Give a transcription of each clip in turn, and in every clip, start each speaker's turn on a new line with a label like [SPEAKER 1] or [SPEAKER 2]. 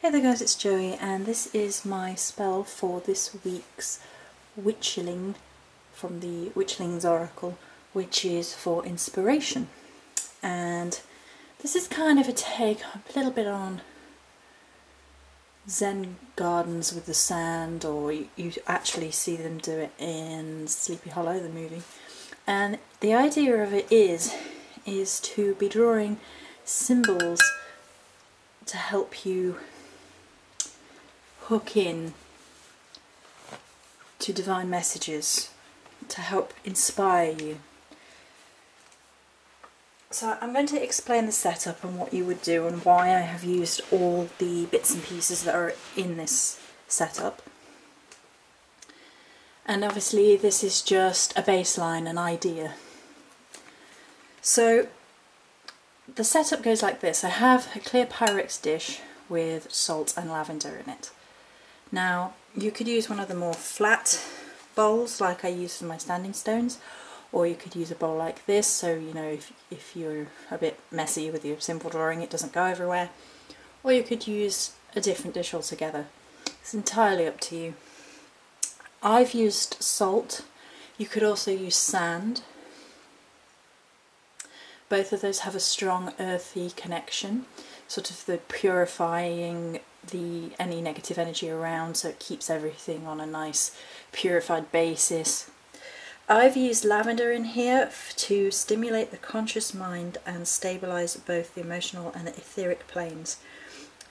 [SPEAKER 1] Hey there guys, it's Joey, and this is my spell for this week's Witchling from the Witchling's Oracle, which is for inspiration. And this is kind of a take a little bit on Zen gardens with the sand, or you actually see them do it in Sleepy Hollow, the movie. And the idea of it is to be drawing symbols to help you hook in to divine messages, to help inspire you. So I'm going to explain the setup and what you would do and why I have used all the bits and pieces that are in this setup. And obviously this is just a baseline, an idea. So the setup goes like this. I have a clear Pyrex dish with salt and lavender in it. Now, you could use one of the more flat bowls like I use for my standing stones, or you could use a bowl like this, so you know if you're a bit messy with your simple drawing, it doesn't go everywhere. Or you could use a different dish altogether. It's entirely up to you. I've used salt. You could also use sand. Both of those have a strong earthy connection, sort of the purifying any negative energy around, so it keeps everything on a nice purified basis. I've used lavender in here to stimulate the conscious mind and stabilise both the emotional and the etheric planes.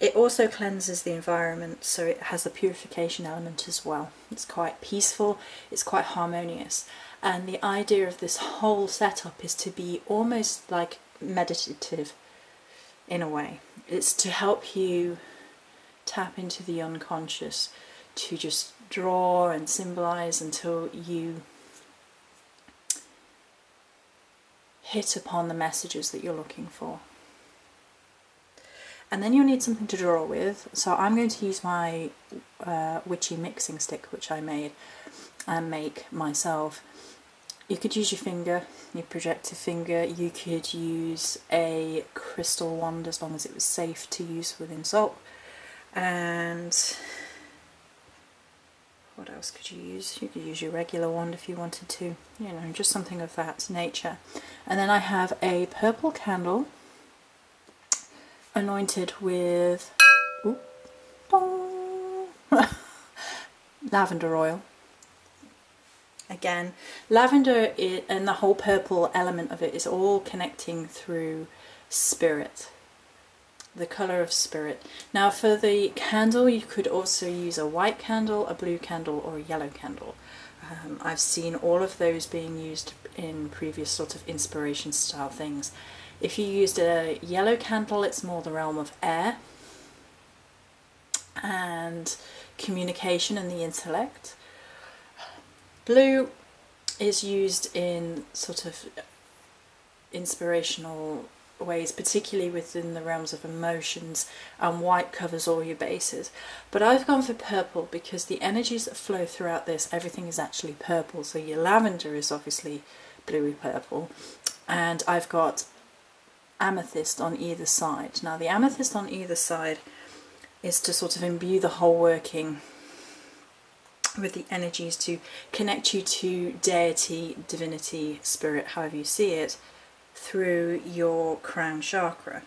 [SPEAKER 1] It also cleanses the environment, so it has a purification element as well. It's quite peaceful, it's quite harmonious, and the idea of this whole setup is to be almost like meditative in a way. It's to help you tap into the unconscious, to just draw and symbolise until you hit upon the messages that you're looking for. And then you'll need something to draw with, so I'm going to use my witchy mixing stick, which I made and make myself. You could use your finger, your projective finger. You could use a crystal wand as long as it was safe to use within salt. And what else could you use? You could use your regular wand if you wanted to, you know, just something of that nature. And then I have a purple candle anointed with lavender oil. Again, lavender and the whole purple element of it is all connecting through spirit, the colour of spirit. Now for the candle, you could also use a white candle, a blue candle, or a yellow candle. I've seen all of those being used in previous sort of inspiration style things. If you used a yellow candle, it's more the realm of air and communication and the intellect. Blue is used in sort of inspirational ways, particularly within the realms of emotions, and white covers all your bases. But I've gone for purple because the energies that flow throughout this, everything is actually purple. So your lavender is obviously bluey purple, and I've got amethyst on either side. Now the amethyst on either side is to sort of imbue the whole working with the energies, to connect you to deity, divinity, spirit, however you see it, through your crown chakra.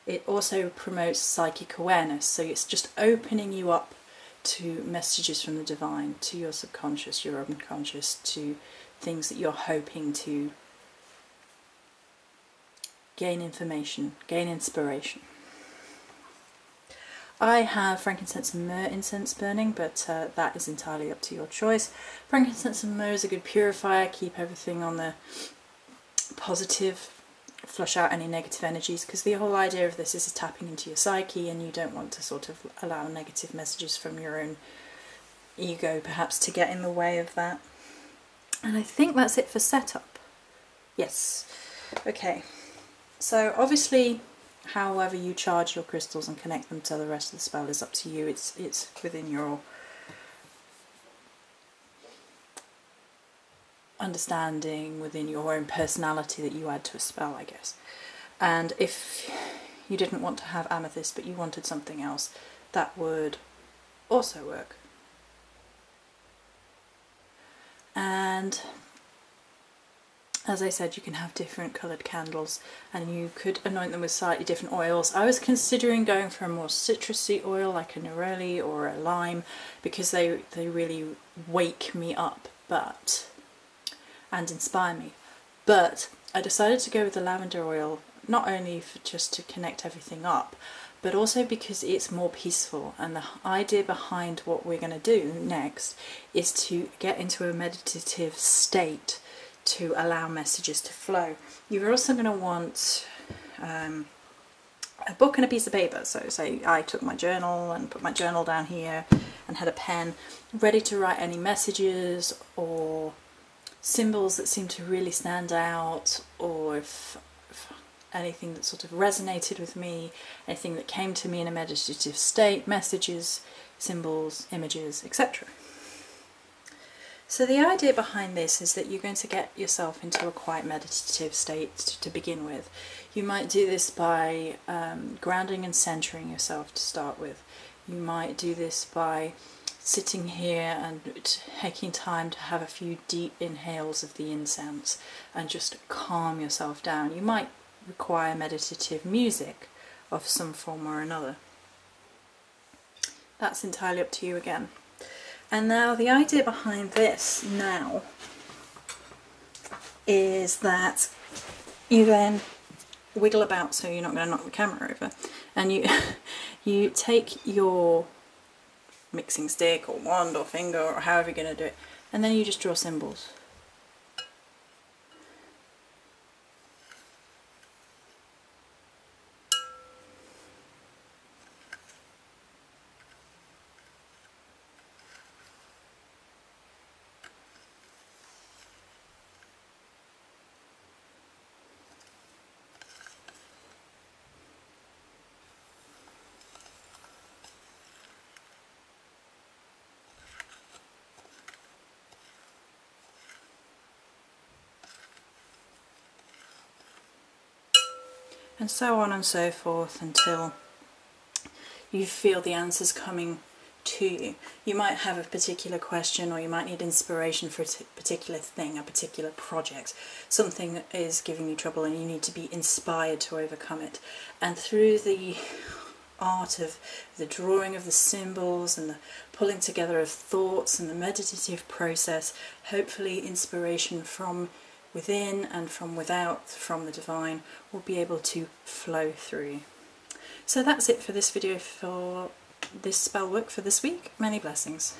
[SPEAKER 1] It also promotes psychic awareness, so it's just opening you up to messages from the divine, to your subconscious, your unconscious, to things that you're hoping to gain information, gain inspiration. I have frankincense and myrrh incense burning, but that is entirely up to your choice. Frankincense and myrrh is a good purifier, keep everything on the positive, flush out any negative energies, because the whole idea of this is tapping into your psyche, and you don't want to sort of allow negative messages from your own ego perhaps to get in the way of that. And I think that's it for setup. Yes. Okay. So obviously, however you charge your crystals and connect them to the rest of the spell is up to you. It's within your understanding, within your own personality that you add to a spell, I guess. And if you didn't want to have amethyst but you wanted something else, that would also work. And as I said, you can have different coloured candles and you could anoint them with slightly different oils. I was considering going for a more citrusy oil like a neroli or a lime, because they really wake me up and inspire me. But I decided to go with the lavender oil, not only for just to connect everything up, but also because it's more peaceful, and the idea behind what we're going to do next is to get into a meditative state to allow messages to flow. You're also going to want a book and a piece of paper. So say I took my journal and put my journal down here and had a pen ready to write any messages or symbols that seem to really stand out, or if anything that sort of resonated with me, anything that came to me in a meditative state, messages, symbols, images, etc. So the idea behind this is that you're going to get yourself into a quite meditative state to begin with. You might do this by grounding and centering yourself to start with. You might do this by sitting here and taking time to have a few deep inhales of the incense and just calm yourself down. You might require meditative music of some form or another. That's entirely up to you again. And now the idea behind this now is that you then wiggle about so you're not going to knock the camera over, and you take your mixing stick or wand or finger or however you're going to do it, and then you just draw symbols. And so on and so forth until you feel the answers coming to you. You might have a particular question, or you might need inspiration for a particular thing, a particular project. Something that is giving you trouble and you need to be inspired to overcome it. And through the art of the drawing of the symbols and the pulling together of thoughts and the meditative process, hopefully inspiration from within and from without, from the divine, will be able to flow through. So that's it for this video for this spell work for this week. Many blessings.